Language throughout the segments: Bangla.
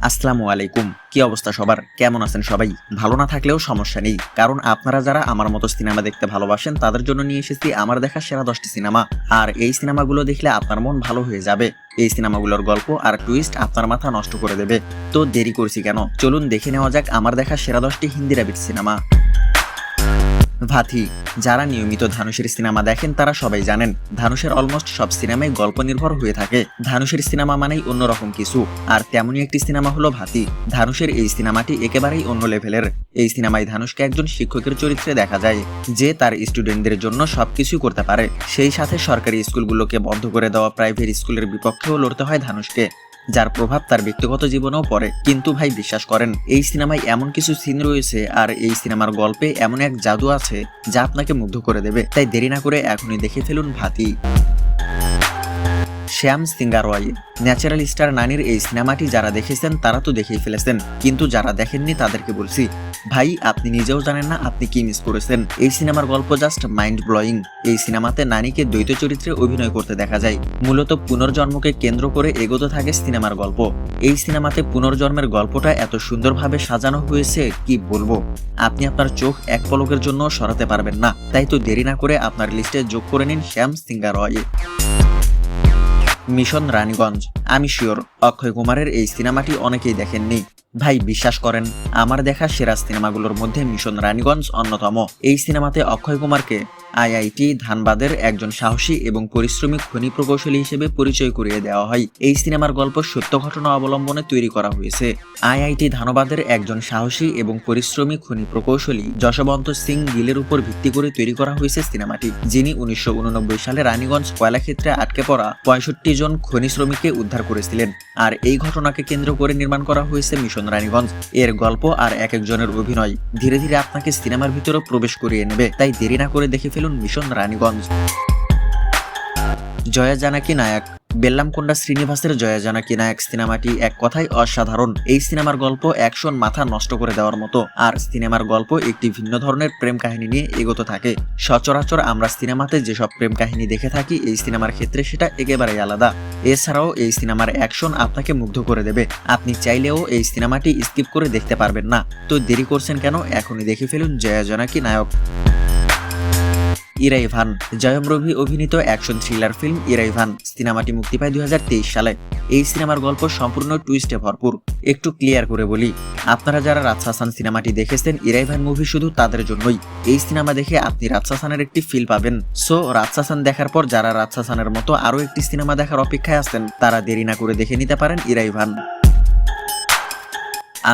আসসালামু আলাইকুম। কি অবস্থা সবার? কেমন আছেন সবাই? ভালো না থাকলেও সমস্যা নেই, কারণ আপনারা যারা আমার মতো সিনেমা দেখতে ভালোবাসেন তাদের জন্য নিয়ে এসেছি আমার দেখা সেরা 10টি সিনেমা। আর এই সিনেমাগুলো দেখলে আপনার মন ভালো হয়ে যাবে। এই সিনেমাগুলোর গল্প আর টুইস্ট আপনার মাথা নষ্ট করে দেবে। তো দেরি করছি কেন, চলুন দেখে নেওয়া যাক আমার দেখা সেরা 10টি হিন্দি র্যাপিড সিনেমা। ভাথি। যারা নিয়মিত ধানুষের সিনেমা দেখেন তারা সবাই জানেন ধানুষের অলমোস্ট সব সিনেমাই গল্প নির্ভর হয়ে থাকে। ধানুষের সিনেমা মানেই অন্যরকম কিছু, আর তেমনই একটি সিনেমা হলো ভাথি। ধানুষের এই সিনেমাটি একেবারেই অন্য লেভেলের। এই সিনেমায় ধানুষকে একজন শিক্ষকের চরিত্রে দেখা যায়, যে তার স্টুডেন্টদের জন্য সবকিছু করতে পারে। সেই সাথে সরকারি স্কুলগুলোকে বন্ধ করে দেওয়া প্রাইভেট স্কুলের বিপক্ষেও লড়তে হয় ধানুষকে, যার প্রভাব তার ব্যক্তিগত জীবনেও পড়ে। কিন্তু ভাই বিশ্বাস করেন, এই সিনেমায় এমন কিছু সিন রয়েছে আর এই সিনেমার গল্পে এমন এক জাদু আছে যা আপনাকে মুগ্ধ করে দেবে। তাই দেরি না করে এখনই দেখে ফেলুন ভাতি। শ্যাম সিঙ্গারওয়াই। ন্যাচারাল স্টার নানির এই সিনেমাটি যারা দেখেছেন তারা তো দেখেই ফেলেছেন, কিন্তু যারা দেখেননি তাদেরকে বলছি, ভাই আপনি নিজেও জানেন না আপনি কি মিস করেছেন। এই সিনেমার গল্প জাস্ট মাইন্ড ব্লোয়িং। এই সিনেমাতে নানিকে দ্বৈত চরিত্রে অভিনয় করতে দেখা যায়। মূলত পুনর্জন্মকে কেন্দ্র করে এগোতে থাকে সিনেমার গল্প। এই সিনেমাতে পুনর্জন্মের গল্পটা এত সুন্দরভাবে সাজানো হয়েছে কি বলবো, আপনি আপনার চোখ এক পলকের জন্য সরাতে পারবেন না। তাই তো দেরি না করে আপনার লিস্টে যোগ করে নিন শ্যাম সিঙ্গারওয়াই। মিশন রানীগঞ্জ। আমি শিওর অক্ষয় কুমারের এই সিনেমাটি অনেকেই দেখেননি। ভাই বিশ্বাস করেন, আমার দেখা সেরা সিনেমাগুলোর মধ্যে মিশন রানীগঞ্জ অন্যতম। এই সিনেমাতে অক্ষয় কুমারকে আইআইটি ধানবাদের একজন সাহসী এবং পরিশ্রমী খনি প্রকৌশলী হিসেবে পরিচয় করিয়ে দেওয়া হয়। এই সিনেমার গল্প সত্য ঘটনা অবলম্বনে তৈরি করা হয়েছে। আইআইটি ধানবাদের একজন সাহসী এবং পরিশ্রমী খনি প্রকৌশলী যশবন্ত সিং গিলের উপর ভিত্তি করে তৈরি করা হয়েছে সিনেমাটি, যিনি 1989 সালে রানীগঞ্জ কয়লাক্ষেত্রে আটকে পড়া 65 জন খনি শ্রমিককে উদ্ধার করেছিলেন। আর এই ঘটনাকে কেন্দ্র করে নির্মাণ করা হয়েছে মিশন রানীগঞ্জ। এর গল্প আর এক একজনের অভিনয় ধীরে ধীরে আপনাকে সিনেমার ভিতরে প্রবেশ করিয়ে নেবে। তাই দেরি না করে দেখে ফেলুন মিশন রানীগঞ্জ। জয়া জানাকি নায়ক। বেল্লামকোন্ডা শ্রীনিবাসের জয়া জানাকি নায়ক সিনেমাটি এক কথায় অসাধারণ। এই সিনেমার গল্প অ্যাকশন মাথা নষ্ট করে দেওয়ার মতো, আর সিনেমার গল্প একটি ভিন্ন ধরনের প্রেম কাহিনী নিয়ে এগোতে থাকে। সচরাচর আমরা সিনেমাতে যেসব প্রেম কাহিনী দেখে থাকি, এই সিনেমার ক্ষেত্রে সেটা একেবারেই আলাদা। এছাড়াও এই সিনেমার অ্যাকশন আপনাকে মুগ্ধ করে দেবে। আপনি চাইলেও এই সিনেমাটি স্কিপ করে দেখতে পারবেন না। তো দেরি করছেন কেন, এখনই দেখে ফেলুন জয়া জানাকি নায়ক। ইরাইভান। জয়ম রবি অভিনীত অ্যাকশন থ্রিলার ফিল্ম ইরাইভান সিনেমাটি মুক্তি পায় 2023 সালে। এই সিনেমার গল্প সম্পূর্ণ টুইস্টে ভরপুর। একটু ক্লিয়ার করে বলি, আপনারা যারা রাজশাসন সিনেমাটি দেখেছেন, ইরাইভান মুভি শুধু তাদের জন্যই। এই সিনেমা দেখে আপনি রাজশাসনের একটি ফিল পাবেন। সো রাজশাসন দেখার পর যারা রাজশাসনের মতো আরো একটি সিনেমা দেখার অপেক্ষায় আছেন, তারা দেরি না করে দেখে নিতে পারেন ইরাইভান।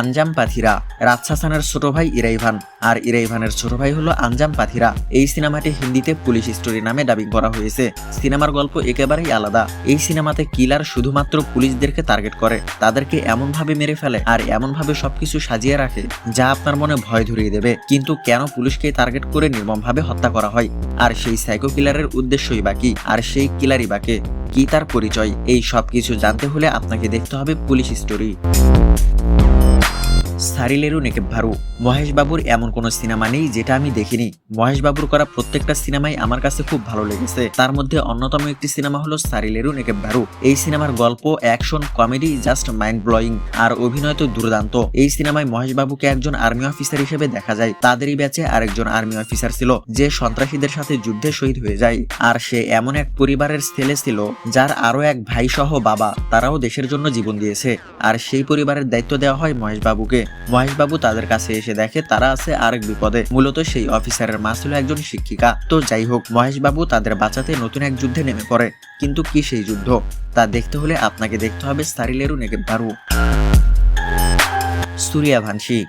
আঞ্জাম পাথিরা। রাজশাসনের ছোট ভাই ইরাইভান, আর ইরাইভানের ছোট ভাই হলো আঞ্জাম পাথিরা। এই সিনেমাটি হিন্দিতে পুলিশ স্টোরি নামে ডাবিং করা হয়েছে। সিনেমার গল্প একেবারেই আলাদা। এই সিনেমাতে কিলার শুধুমাত্র পুলিশদেরকে টার্গেট করে, তাদেরকে এমনভাবে মেরে ফেলে আর এমনভাবে সবকিছু সাজিয়ে রাখে যা আপনার মনে ভয় ধরিয়ে দেবে। কিন্তু কেন পুলিশকে টার্গেট করে নির্মমভাবে হত্যা করা হয়, আর সেই সাইকো কিলারের উদ্দেশ্যই বাকি, আর সেই কিলারই বাকি কি তার পরিচয়, এই সবকিছু জানতে হলে আপনাকে দেখতে হবে পুলিশ স্টোরি। সারিলেরু নেকেভারু। মহেশ বাবুর এমন কোন সিনেমা নেই যেটা আমি দেখিনি। মহেশ বাবুর করা প্রত্যেকটা সিনেমাই আমার কাছে খুব ভালো লেগেছে। তার মধ্যে অন্যতম একটি সিনেমা হলো সারিলেরু নেকেভারু। এই সিনেমার গল্প, action, comedy just mind blowing, আর অভিনয় তো দুর্দান্ত। এই সিনেমায় মহেশ বাবুকে একজন আর্মি অফিসার হিসেবে দেখা যায়। তাদেরই ব্যাচে আরেকজন আর্মি অফিসার ছিল যে সন্ত্রাসীদের সাথে যুদ্ধে শহীদ হয়ে যায়। আর সে এমন এক পরিবারের ছেলে ছিল যার আরো এক ভাই সহ বাবা, তারাও দেশের জন্য জীবন দিয়েছে। আর সেই পরিবারের দায়িত্ব দেওয়া হয় মহেশ বাবুকে। মহেশ বাবু তাদের কাছে এসে দেখে তারা আছে আরেক বিপদে। মূলত সেই অফিসারের মা ছিল একজন শিক্ষিকা। তো যাই হোক, মহেশ বাবু তাদের বাঁচাতে নতুন এক যুদ্ধে নেমে পড়ে। কিন্তু কি সেই যুদ্ধ, তা দেখতে হলে আপনাকে দেখতে হবে সারিলেরু নেকেভারু। সূর্যবংশী।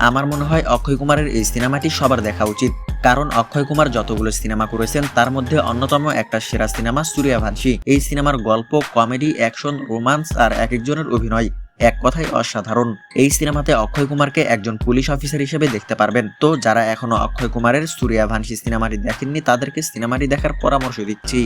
আমার মনে হয় অক্ষয় কুমারের এই সিনেমাটি সবার দেখা উচিত, কারণ অক্ষয় কুমার যতগুলো সিনেমা করেছেন তার মধ্যে অন্যতম একটা সেরা সিনেমা সূর্যবংশী। এই সিনেমার গল্প, কমেডি, অ্যাকশন, রোমান্স আর এক একজনের অভিনয় এক কথায় অসাধারণ। এই সিনেমাতে অক্ষয় কুমারকে একজন পুলিশ অফিসার হিসেবে দেখতে পারবেন। তো যারা এখনো অক্ষয় কুমারের সূর্যবংশী সিনেমাটি দেখেননি, তাদেরকে সিনেমাটি দেখার পরামর্শ দিচ্ছি।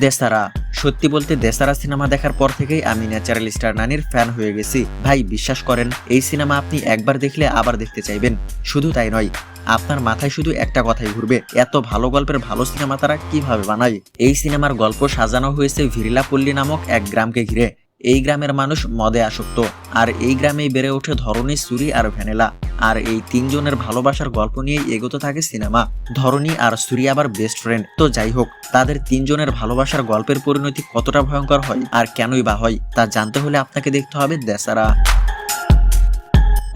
দেসারা। সত্যি বলতে দেসারা সিনেমা দেখার পর থেকেই আমি ন্যাচারাল স্টার নানির ফ্যান হয়ে গেছি। ভাই বিশ্বাস করেন, এই সিনেমা আপনি একবার দেখলে আবার দেখতে চাইবেন। শুধু তাই নয়, আপনার মাথায় শুধু একটা কথাই ঘুরবে, এত ভালো গল্পের ভালো সিনেমা তারা কিভাবে বানায়। এই সিনেমার গল্প সাজানো হয়েছে ভিরিলাপল্লী নামক এক গ্রামকে ঘিরে। এই গ্রামের মানুষ মদে আসক্ত, আর এই গ্রামেই বেড়ে ওঠে ধরনী, সুরি আর ভ্যানেলা। আর এই তিনজনের ভালোবাসার গল্প নিয়েই এগোতে থাকে সিনেমা। ধরনী আর সুরি আবার বেস্ট ফ্রেন্ড। তো যাই হোক, তাদের তিনজনের ভালোবাসার গল্পের পরিণতি কতটা ভয়ঙ্কর হয় আর কেনই বা হয় তা জানতে হলে আপনাকে দেখতে হবে দেসারা।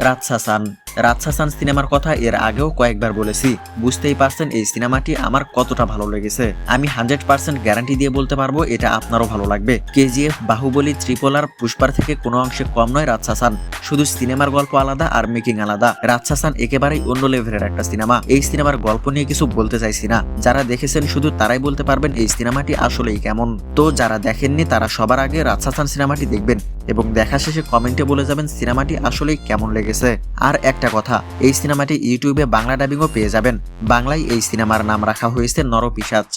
রাতসাসান। রাতসাসান সিনেমার কথা এর আগেও কয়েকবার বলেছি, বুঝতেই পারছেন এই সিনেমাটি আমার কতটা ভালো লেগেছে। আমি 100% গ্যারান্টি দিয়ে বলতে পারবো এটা আপনারও ভালো লাগবে। কেজিএফ, বাহুবলী, ট্রিপল আর, পুষ্পার থেকে কোনো অংশে কম নয় রাতসাসান। শুধু সিনেমার গল্প আলাদা আর মেকিং আলাদা। রাতসাসান একেবারেই অন্য লেভেলের একটা সিনেমা। এই সিনেমার গল্প নিয়ে কিছু বলতে চাইছি না, যারা দেখেছেন শুধু তারাই বলতে পারবেন এই সিনেমাটি আসলেই কেমন। তো যারা দেখেননি তারা সবার আগে রাতসাসান সিনেমাটি দেখবেন এবং দেখা শেষে কমেন্টে বলে যাবেন সিনেমাটি আসলেই কেমন লেগেছে। আর একটা কথা, এই সিনেমাটি ইউটিউবে বাংলা ডাবিংও পেয়ে যাবেন। বাংলায় এই সিনেমার নাম রাখা হয়েছে নরপিশাচ।